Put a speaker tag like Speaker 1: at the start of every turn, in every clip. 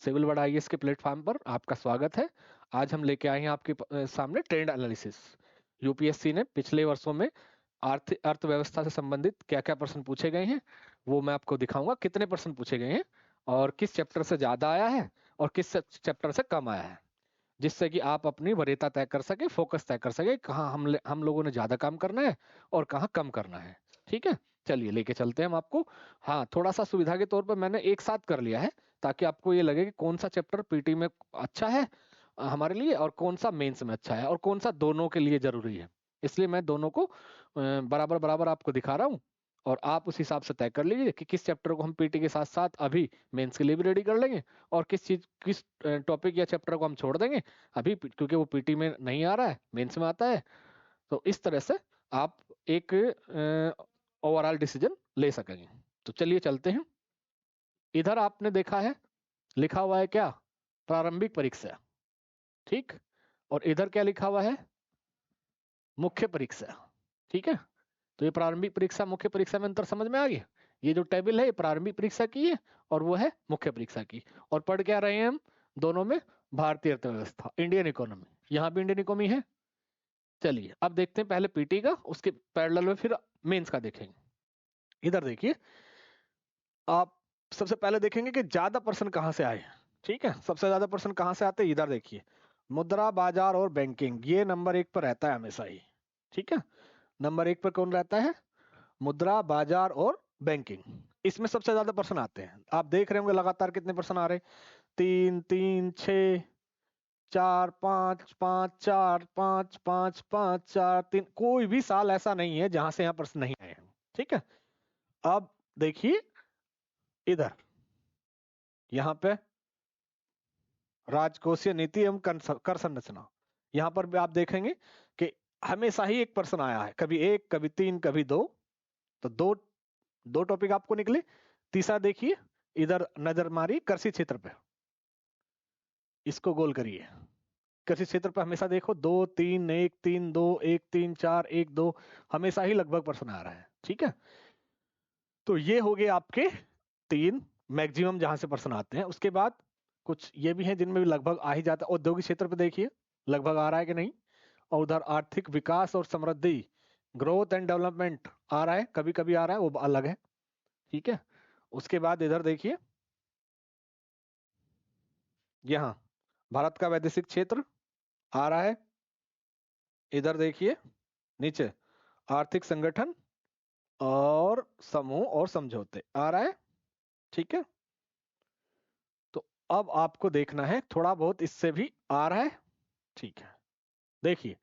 Speaker 1: Civil word IAS के platform पर आपका स्वागत है। आज हम लेके आए हैं आपके सामने ट्रेंड एनालिसिस। यूपीएससी ने पिछले वर्षों में आर्थिक अर्थव्यवस्था से संबंधित क्या क्या प्रश्न पूछे गए हैं वो मैं आपको दिखाऊंगा, कितने प्रश्न पूछे गए हैं और किस चैप्टर से ज्यादा आया है और किस चैप्टर से कम आया है, जिससे कि आप अपनी वरीयता तय कर सके, फोकस तय कर सके कहाँ हम लोगों ने ज्यादा काम करना है और कहाँ कम करना है। ठीक है, चलिए लेके चलते हैं हम आपको। हाँ, थोड़ा सा सुविधा के तौर पर मैंने एक साथ कर लिया है ताकि आपको ये लगे कि कौन सा चैप्टर पीटी में अच्छा है हमारे लिए और कौन सा मेंस में अच्छा है और कौन सा दोनों के लिए जरूरी है। इसलिए मैं दोनों को बराबर बराबर आपको दिखा रहा हूँ और आप उस हिसाब से तय कर लीजिए कि किस चैप्टर को हम पीटी के साथ साथ अभी मेंस के लिए भी रेडी कर लेंगे और किस टॉपिक या चैप्टर को हम छोड़ देंगे अभी, क्योंकि वो पीटी में नहीं आ रहा है, मेंस में आता है। तो इस तरह से आप एक ओवरऑल डिसीजन ले सकेंगे। तो चलिए चलते हैं। इधर आपने देखा है लिखा हुआ है क्या, प्रारंभिक परीक्षा। ठीक, और इधर क्या लिखा हुआ है, मुख्य परीक्षा। ठीक है, तो ये प्रारंभिक परीक्षा मुख्य परीक्षा में अंतर समझ में आ गया। ये जो टेबल है ये प्रारंभिक परीक्षा की है और वो है मुख्य परीक्षा की। और पढ़ क्या रहे हैं हम दोनों में, भारतीय अर्थव्यवस्था, इंडियन इकोनॉमी। यहाँ भी इंडियन इकोनॉमी है। चलिए अब देखते हैं पहले पीटी का, उसके पैरेलल में फिर मेंस का देखेंगे। इधर देखिए, आप सबसे पहले देखेंगे कि ज्यादा प्रश्न कहाँ से आए। ठीक है, सबसे ज्यादा प्रश्न कहाँ से आते हैं, इधर देखिए, मुद्रा बाजार और बैंकिंग, ये नंबर 1 पर रहता है हमेशा ही। ठीक है, नंबर 1 पर कौन रहता है, मुद्रा बाजार और बैंकिंग। इसमें सबसे ज्यादा प्रश्न आते हैं। आप देख रहे होंगे लगातार कितने प्रश्न आ रहे हैं, 3 3 6 4 5 5 4 5 5 5 4 3। कोई भी साल ऐसा नहीं है जहां से यहाँ प्रश्न नहीं आए हैं। ठीक है, अब देखिए इधर, यहाँ पे राजकोषीय नीति एवं कर संरचना, यहाँ पर भी आप देखेंगे कि हमेशा ही एक प्रश्न आया है, कभी 1 कभी 3 कभी 2। तो दो टॉपिक आपको निकले। तीसरा देखिए, इधर नजर मारी कृषि क्षेत्र पे, इसको गोल करिए। कृषि क्षेत्र पे हमेशा देखो 2 3 1 3 2 1 3 4 1 2, हमेशा ही लगभग प्रश्न आ रहा है। ठीक है, तो ये हो गए आपके 3 मैक्सिमम जहां से प्रश्न आते हैं। उसके बाद कुछ ये भी हैं जिनमें भी लगभग आ ही जाता है। औद्योगिक क्षेत्र पे देखिए लगभग आ रहा है कि नहीं, और उधर आर्थिक विकास और समृद्धि, ग्रोथ एंड डेवलपमेंट आ रहा है, कभी कभी आ रहा है, वो अलग है। ठीक है, उसके बाद इधर देखिए, यहाँ भारत का वैदेशिक क्षेत्र आ रहा है। इधर देखिए नीचे आर्थिक संगठन और समूह और समझौते आ रहा है। ठीक है, तो अब आपको देखना है थोड़ा बहुत इससे भी आ रहा है। ठीक है, देखिए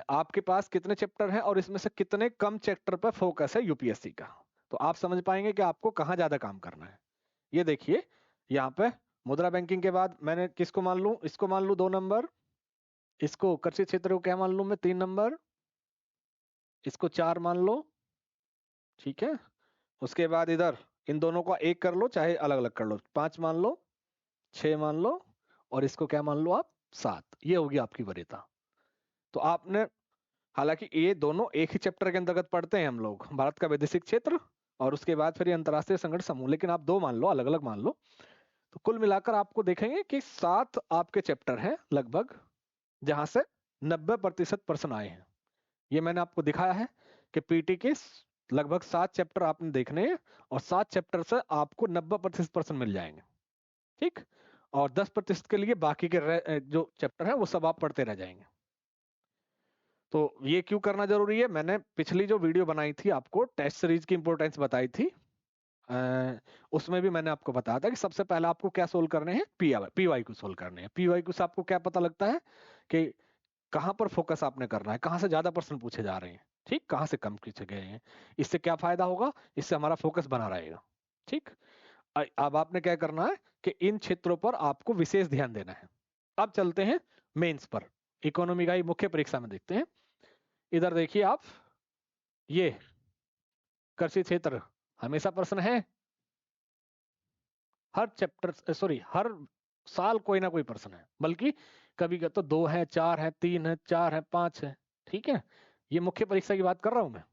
Speaker 1: आपके पास कितने चैप्टर हैं और इसमें से कितने कम चैप्टर पर फोकस है यूपीएससी का, तो आप समझ पाएंगे कि आपको कहाँ ज्यादा काम करना है। ये देखिए, यहाँ पे मुद्रा बैंकिंग के बाद मैंने किसको मान लूं, इसको मान लूं 2 नंबर, इसको कृषि क्षेत्र को क्या मान लूं मैं 3 नंबर, इसको 4 मान लो। ठीक है, उसके बाद इधर इन दोनों को 1 कर लो, चाहे अलग अलग कर लो, 5 मान लो, 6 मान लो, और इसको क्या मान लो आप 7। ये होगी आपकी वरीयता। तो आपने, हालांकि ये दोनों एक ही चैप्टर के अंतर्गत पढ़ते हैं हम लोग, भारत का वैदेशिक क्षेत्र और उसके बाद फिर ये अंतरराष्ट्रीय संगठन समूह, लेकिन आप 2 मान लो, अलग अलग मान लो। तो कुल मिलाकर आपको देखेंगे कि 7 आपके चैप्टर हैं लगभग जहां से 90% प्रश्न आए हैं। ये मैंने आपको दिखाया है कि पीटी के लगभग 7 चैप्टर आपने देखने हैं और 7 चैप्टर से आपको 90% प्रश्न मिल जाएंगे। ठीक, और 10% के लिए बाकी के जो चैप्टर है वो सब आप पढ़ते रह जाएंगे। तो ये क्यों करना जरूरी है, मैंने पिछली जो वीडियो बनाई थी आपको टेस्ट सीरीज की इंपोर्टेंस बताई थी, उसमें भी मैंने आपको बताया था कि सबसे पहले आपको क्या सोल्व करने हैं, पीवाई को सोल्व करने हैं। पीवाई को से आपको क्या पता लगता है कि कहां पर फोकस आपने करना है, कहां से ज्यादा प्रश्न पूछे जा रहे हैं, ठीक, कहां से कम पूछे गए हैं। इससे क्या फायदा होगा, इससे हमारा फोकस बना रहेगा। ठीक, अब आपने क्या करना है कि इन क्षेत्रों पर आपको विशेष ध्यान देना है। अब चलते हैं मेंस पर, इकोनॉमी का ही मुख्य परीक्षा में देखते हैं। इधर देखिए आप, ये कृषि क्षेत्र हमेशा प्रश्न है, हर चैप्टर सॉरी हर साल कोई ना कोई प्रश्न है, बल्कि कभी तो 2 है, 4 है, 3 है, 4 है, 5 है। ठीक है, ये मुख्य परीक्षा की बात कर रहा हूं मैं।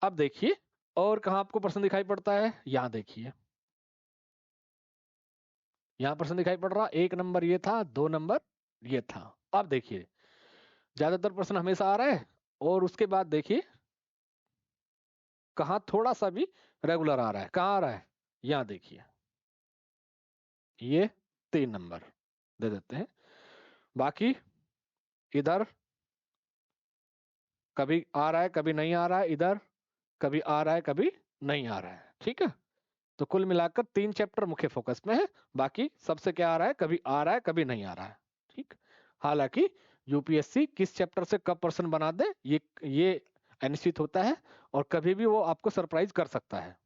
Speaker 1: अब देखिए और कहाँ आपको प्रश्न दिखाई पड़ता है, यहाँ देखिए, यहाँ प्रश्न दिखाई पड़ रहा, 1 नंबर ये था, 2 नंबर ये था। अब देखिए ज्यादातर प्रश्न हमेशा आ रहा है, और उसके बाद देखिए कहाँ थोड़ा सा भी रेगुलर आ रहा है। कहाँ आ रहा है, यहाँ देखिए ये 3 नंबर दे देते हैं। बाकी इधर कभी आ रहा है कभी नहीं आ रहा है, इधर कभी आ रहा है कभी नहीं आ रहा है। ठीक है, तो कुल मिलाकर 3 चैप्टर मुख्य फोकस में है, बाकी सबसे क्या आ रहा है, कभी आ रहा है कभी नहीं आ रहा है। ठीक, हालांकि यूपीएससी किस चैप्टर से कब प्रश्न बना दे ये अनिश्चित होता है, और कभी भी वो आपको सरप्राइज कर सकता है।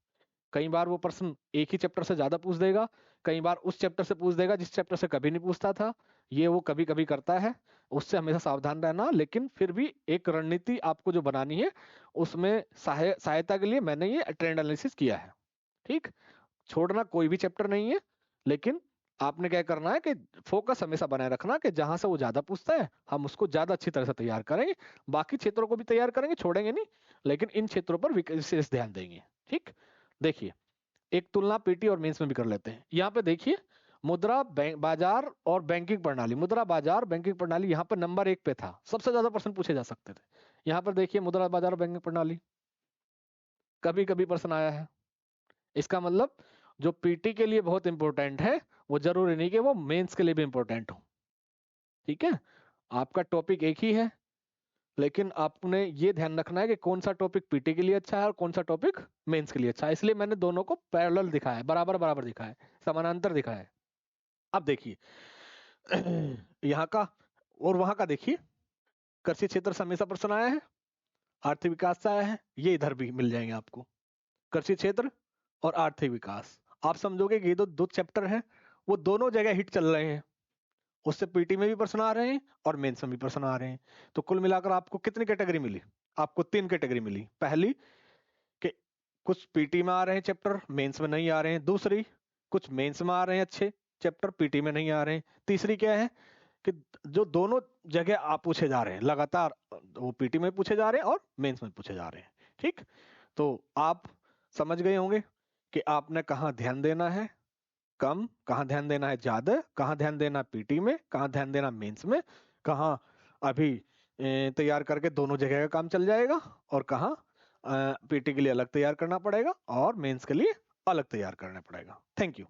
Speaker 1: कई बार वो प्रश्न एक ही चैप्टर से ज्यादा पूछ देगा, कई बार उस चैप्टर से पूछ देगा जिस चैप्टर से कभी नहीं पूछता था। ये वो कभी कभी करता है, उससे हमेशा सावधान रहना। लेकिन फिर भी एक रणनीति आपको जो बनानी है, उसमें सहायता के लिए मैंने ये ट्रेंड एनालिसिस किया है। ठीक, छोड़ना कोई भी चैप्टर नहीं है, लेकिन आपने क्या करना है कि फोकस हमेशा बनाए रखना कि जहां से वो ज्यादा पूछता है हम उसको ज्यादा अच्छी तरह से तैयार करेंगे। बाकी क्षेत्रों को भी तैयार करेंगे, छोड़ेंगे नहीं, लेकिन इन क्षेत्रों पर विशेष ध्यान देंगे। ठीक, देखिए एक तुलना पीटी और मेंस में भी कर लेते हैं। यहाँ पे देखिए मुद्रा बाजार और बैंकिंग प्रणाली, मुद्रा बाजार बैंकिंग प्रणाली यहाँ पर नंबर 1 पे था, सबसे ज्यादा प्रश्न पूछे जा सकते थे। यहाँ पर देखिए मुद्रा बाजार और बैंकिंग प्रणाली कभी कभी प्रश्न आया है। इसका मतलब जो पीटी के लिए बहुत इंपॉर्टेंट है, वो जरूरी नहीं कि वो मेंस के लिए भी इंपॉर्टेंट हो। ठीक है, आपका टॉपिक एक ही है, लेकिन आपने ये ध्यान रखना है कि कौन सा टॉपिक पीटी के लिए अच्छा है और कौन सा टॉपिक मेंस के लिए अच्छा है। इसलिए मैंने दोनों को पैरेलल दिखाया है, बराबर बराबर दिखाया है, समानांतर दिखाया है। अब देखिए यहाँ का और वहां का देखिए, कृषि क्षेत्र से हमेशा प्रश्न आया है, आर्थिक विकास से आया है, ये इधर भी मिल जाएंगे आपको। कृषि क्षेत्र और आर्थिक विकास, आप समझोगे कि ये दो चैप्टर हैं, वो दोनों जगह हिट चल रहे हैं, उससे पीटी में भी प्रश्न आ रहे हैं और मेंस में भी प्रश्न आ रहे हैं। तो कुल मिलाकर आपको कितनी कैटेगरी मिली, आपको 3 कैटेगरी मिली। पहली कि कुछ पीटी में आ रहे हैं चैप्टर, मेंस में नहीं आ रहे हैं। दूसरी, कुछ मेंस में आ रहे हैं अच्छे चैप्टर, पीटी में नहीं आ रहे हैं। तीसरी क्या है कि जो दोनों जगह आप पूछे जा रहे हैं लगातार, वो पीटी में पूछे जा रहे हैं और मेंस में पूछे जा रहे हैं। ठीक, तो आप समझ गए होंगे कि आपने कहाँ ध्यान देना है कम, कहाँ ध्यान देना है ज्यादा, कहाँ ध्यान देना पीटी में, कहाँ ध्यान देना मेंस में, कहाँ अभी तैयार करके दोनों जगह का काम चल जाएगा, और कहाँ पीटी के लिए अलग तैयार करना पड़ेगा और मेंस के लिए अलग तैयार करना पड़ेगा। Thank you.